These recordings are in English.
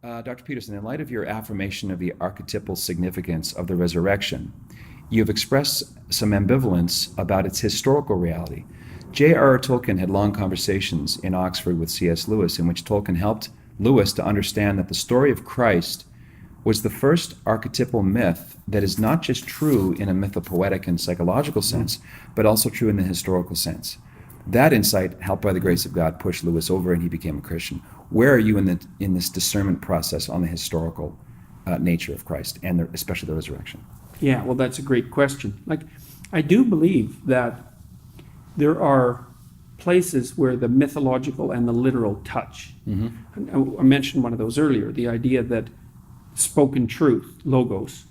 Dr. Peterson, in light of your affirmation of the archetypal significance of the resurrection, you have expressed some ambivalence about its historical reality. J.R.R. Tolkien had long conversations in Oxford with C.S. Lewis, in which Tolkien helped Lewis to understand that the story of Christ was the first archetypal myth that is not just true in a mythopoetic and psychological sense, but also true in the historical sense. That insight, helped by the grace of God, pushed Lewis over and he became a Christian. Where are you in this discernment process on the historical nature of Christ, and especially the resurrection? Yeah, well, that's a great question. I do believe that there are places where the mythological and the literal touch. Mm-hmm. I mentioned one of those earlier, the idea that spoken truth, logos,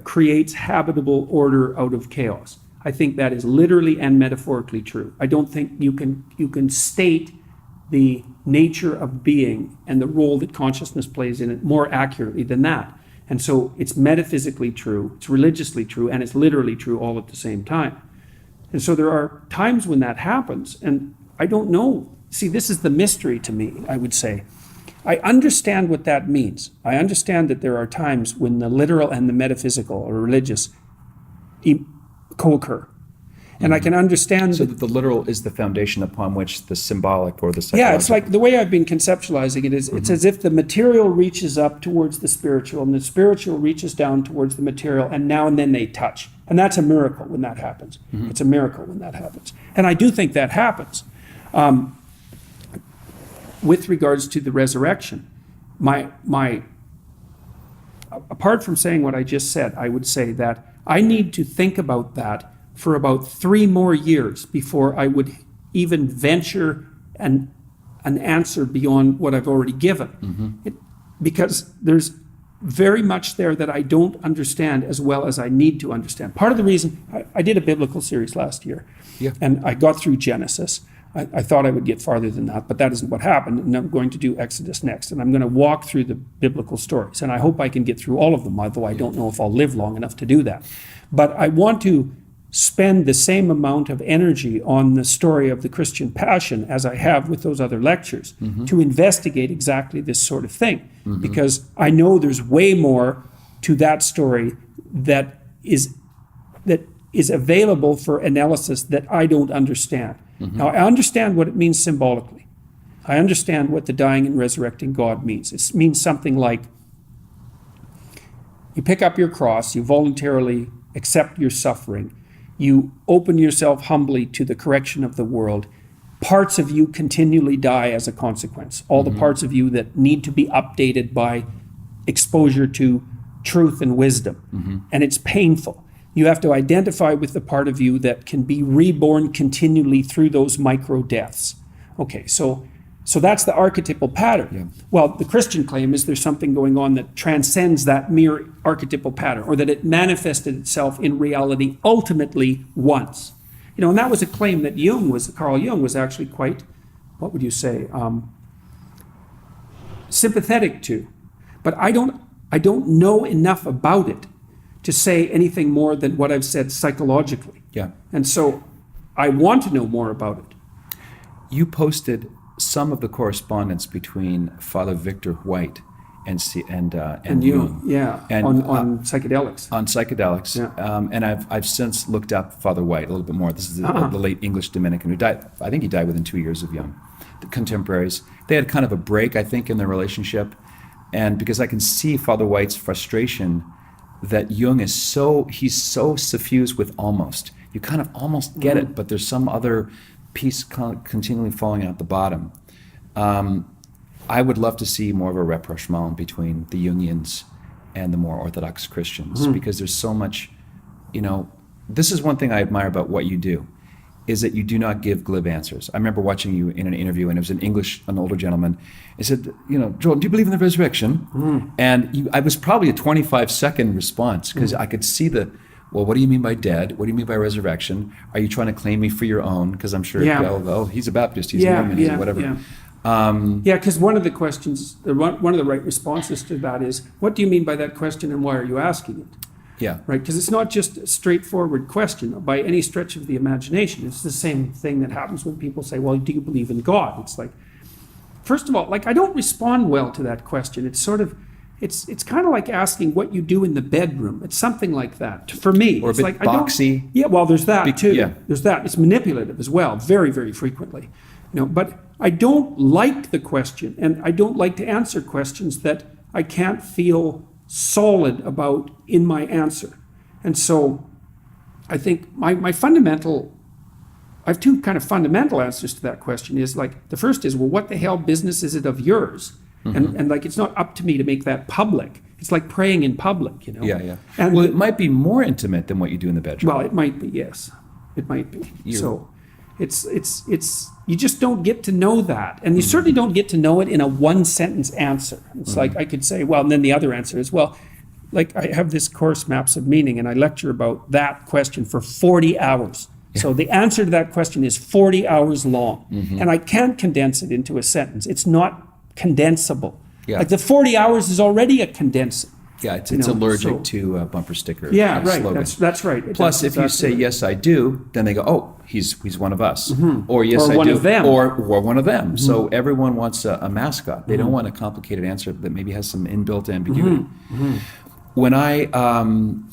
creates habitable order out of chaos. I think that is literally and metaphorically true. I don't think you can state the nature of being and the role that consciousness plays in it more accurately than that. And so it's metaphysically true, it's religiously true, and it's literally true all at the same time. And so there are times when that happens, and I don't know. See, this is the mystery to me, I would say. I understand what that means. I understand that there are times when the literal and the metaphysical or religious co-occur. And I can understand so that the literal is the foundation upon which the symbolic or the psychological... Yeah, it's like the way I've been conceptualizing it is it's as if the material reaches up towards the spiritual and the spiritual reaches down towards the material, and now and then they touch. And that's a miracle when that happens. Mm-hmm. It's a miracle when that happens. And I do think that happens. With regards to the resurrection, apart from saying what I just said, I would say that I need to think about that for about 3 more years before I would even venture an answer beyond what I've already given. Mm-hmm. Because there's very much there that I don't understand as well as I need to understand. Part of the reason, I did a biblical series last year, and I got through Genesis. I thought I would get farther than that, but that isn't what happened, and I'm going to do Exodus next, and I'm going to walk through the biblical stories, and I hope I can get through all of them, although I don't know if I'll live long enough to do that. But I want to spend the same amount of energy on the story of the Christian passion as I have with those other lectures, mm-hmm. to investigate exactly this sort of thing, mm-hmm. because I know there's way more to that story that is available for analysis that I don't understand. Mm-hmm. Now, I understand what it means symbolically. I understand what the dying and resurrecting God means. It means something like you pick up your cross, you voluntarily accept your suffering, you open yourself humbly to the correction of the world. Parts of you continually die as a consequence. All mm-hmm. the parts of you that need to be updated by exposure to truth and wisdom. Mm-hmm. And it's painful. You have to identify with the part of you that can be reborn continually through those micro deaths. Okay, so that's the archetypal pattern. Yeah. Well, the Christian claim is there's something going on that transcends that mere archetypal pattern, or that it manifested itself in reality ultimately once. And that was a claim that Carl Jung was actually quite, what would you say, sympathetic to. But I don't know enough about it to say anything more than what I've said psychologically. Yeah. And so I want to know more about it. You posted some of the correspondence between Father Victor White and Jung. Yeah, and, on psychedelics. On psychedelics. Yeah. And I've since looked up Father White a little bit more. This is the late English Dominican who died. I think he died within 2 years of Jung. The contemporaries. They had kind of a break, I think, in their relationship. And because I can see Father White's frustration that Jung he's so suffused with almost. You kind of almost get it, but there's some other piece continually falling out the bottom. I would love to see more of a rapprochement between the Jungians and the more Orthodox Christians, because there's so much, this is one thing I admire about what you do, is that you do not give glib answers. I remember watching you in an interview, and it was an older gentleman. He said, Joel, do you believe in the resurrection? And I was probably a 25-second response, because I could see well, what do you mean by dead? What do you mean by resurrection? Are you trying to claim me for your own? Because I'm sure, he's a Baptist, he's a Mormon, he's whatever. Yeah, because one of the questions, one of the right responses to that is, what do you mean by that question and why are you asking it? Yeah. Right, because it's not just a straightforward question by any stretch of the imagination. It's the same thing that happens when people say, well, do you believe in God? It's like, first of all, like, I don't respond well to that question. It's sort of, it's kind of like asking what you do in the bedroom. It's something like that for me. Or a It's bit like, I don't- boxy. Yeah, well, there's that too. Yeah. There's that. It's manipulative as well, very, very frequently. But I don't like the question, and I don't like to answer questions that I can't feel solid about in my answer. And so I think my fundamental, I have two kind of fundamental answers to that question. Is like, the first is, well, what the hell business is it of yours? And like, it's not up to me to make that public. It's like praying in public, Yeah. And Well, it might be more intimate than what you do in the bedroom. well, it might be, yes. It might be. So it's you just don't get to know that. And you certainly don't get to know it in a one sentence answer. It's like, I could say, well, and then the other answer is, well, like, I have this course, Maps of Meaning, and I lecture about that question for 40 hours. So the answer to that question is 40 hours long. And I can't condense it into a sentence. It's not condensable. Yeah. Like, the 40 hours is already a condensing. Yeah, it's know, allergic so- to bumper sticker Yeah, right. slogan. That's right. Plus, That's if you exactly say, right. yes, I do, then they go, oh, he's one of us. Or yes, Or I one do. of them. Or one of them. So everyone wants a mascot. They don't want a complicated answer that maybe has some inbuilt ambiguity. When I,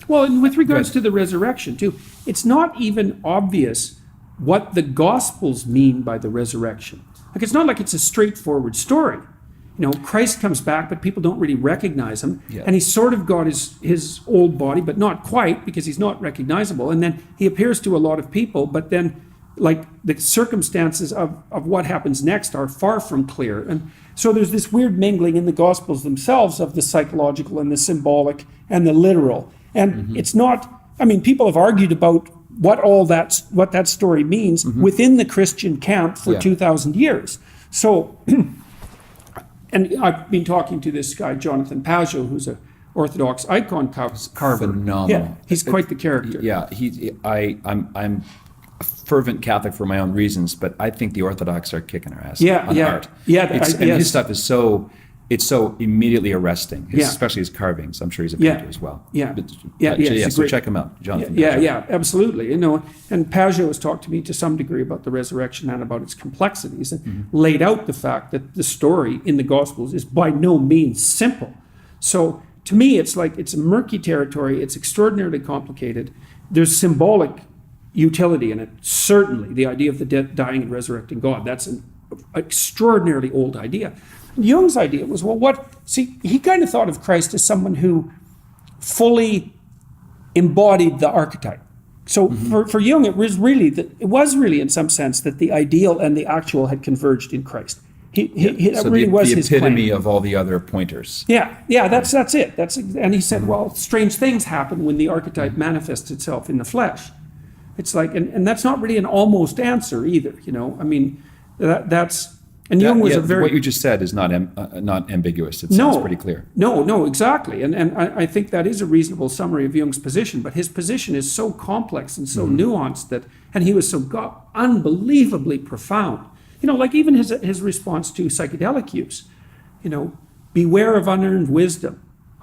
Well, and with regards to the resurrection too, it's not even obvious what the Gospels mean by the resurrection. Like, it's not like it's a straightforward story. Christ comes back, but people don't really recognize him. Yeah. And he's sort of got his old body, but not quite, because he's not recognizable. And then he appears to a lot of people, but then, like, the circumstances of what happens next are far from clear. And so there's this weird mingling in the Gospels themselves of the psychological and the symbolic and the literal. And it's not, I mean, people have argued about what that story means within the Christian camp for 2,000 years. So, and I've been talking to this guy, Jonathan Pajot, who's a Orthodox icon carver. Phenomenal. Yeah, he's quite the character. yeah, I'm a fervent Catholic for my own reasons, but I think the Orthodox are kicking our ass Yeah, on yeah. art. Yeah, and his yes. stuff is so immediately arresting, Yeah. especially his carvings. I'm sure he's a Yeah. painter as well. Yeah. But, Yeah, he's a so great- check him out, Jonathan. Yeah, absolutely. And Pajot has talked to me to some degree about the resurrection and about its complexities, and laid out the fact that the story in the Gospels is by no means simple. So to me, it's like, it's a murky territory. It's extraordinarily complicated. There's symbolic utility in it. Certainly, the idea of the dead, dying, and resurrecting God. That's an extraordinarily old idea. Jung's idea was, well, he kind of thought of Christ as someone who fully embodied the archetype. So for Jung, it was really in some sense that the ideal and the actual had converged in Christ. That So really was the his epitome claim. of all the other pointers. Yeah, that's it. And he said, well, strange things happen when the archetype manifests itself in the flesh. It's like, and that's not really an almost answer either. I mean, that's. And Jung was a very. What you just said is not ambiguous. It sounds pretty clear. No, exactly. And I think that is a reasonable summary of Jung's position. But his position is so complex and so nuanced and he was so unbelievably profound. Like even his response to psychedelic use, beware of unearned wisdom.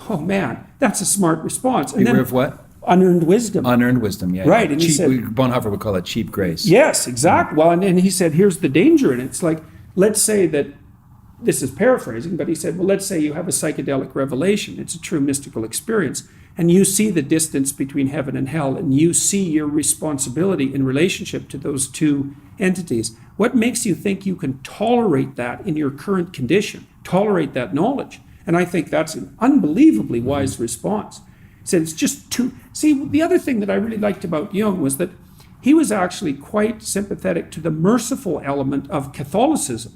Oh man, that's a smart response. And Beware of what? Unearned wisdom. Unearned wisdom, yeah. Right, and he said- Bonhoeffer would call that cheap grace. Yes, exactly. Well, and he said, here's the danger in it. It's like, let's say that, this is paraphrasing, but he said, well, let's say you have a psychedelic revelation. It's a true mystical experience. And you see the distance between heaven and hell, and you see your responsibility in relationship to those two entities. What makes you think you can tolerate that in your current condition, tolerate that knowledge? And I think that's an unbelievably wise response. He said, it's just too... See, the other thing that I really liked about Jung was that he was actually quite sympathetic to the merciful element of Catholicism.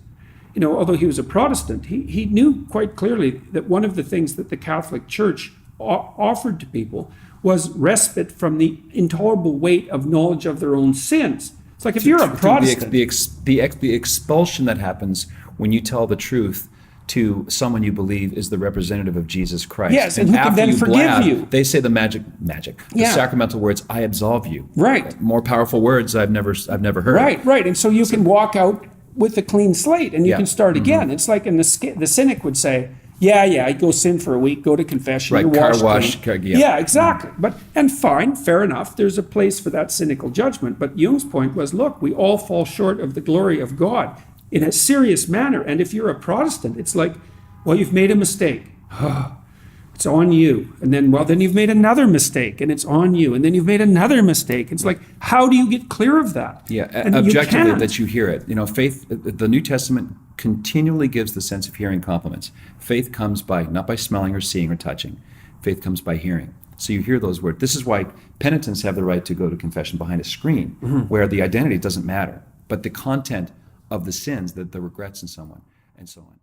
Although he was a Protestant, he knew quite clearly that one of the things that the Catholic Church offered to people was respite from the intolerable weight of knowledge of their own sins. It's like if you're a Protestant... The expulsion that happens when you tell the truth to someone you believe is the representative of Jesus Christ. Yes, and who can after then you forgive blab, you. They say the magic, the Yeah. sacramental words, I absolve you. Right. More powerful words I've never heard. Right. And so you can walk out with a clean slate and you Yeah. can start again. It's like, and the cynic would say, I go sin for a week, go to confession, Right, you're car washed wash, clean. yeah. Yeah, exactly. And fine, fair enough. There's a place for that cynical judgment. But Jung's point was, look, we all fall short of the glory of God. in a serious manner. And if you're a Protestant, it's like, well, you've made a mistake. It's on you. And then, well, then you've made another mistake and it's on you. And then you've made another mistake. It's like, how do you get clear of that? Yeah, And you objectively, can't. that you hear it. You know, faith, the New Testament continually gives the sense of hearing compliments. Faith comes by, not by smelling or seeing or touching. Faith comes by hearing. So you hear those words. This is why penitents have the right to go to confession behind a screen, where the identity doesn't matter, but the content of the sins, the regrets in someone, and so on.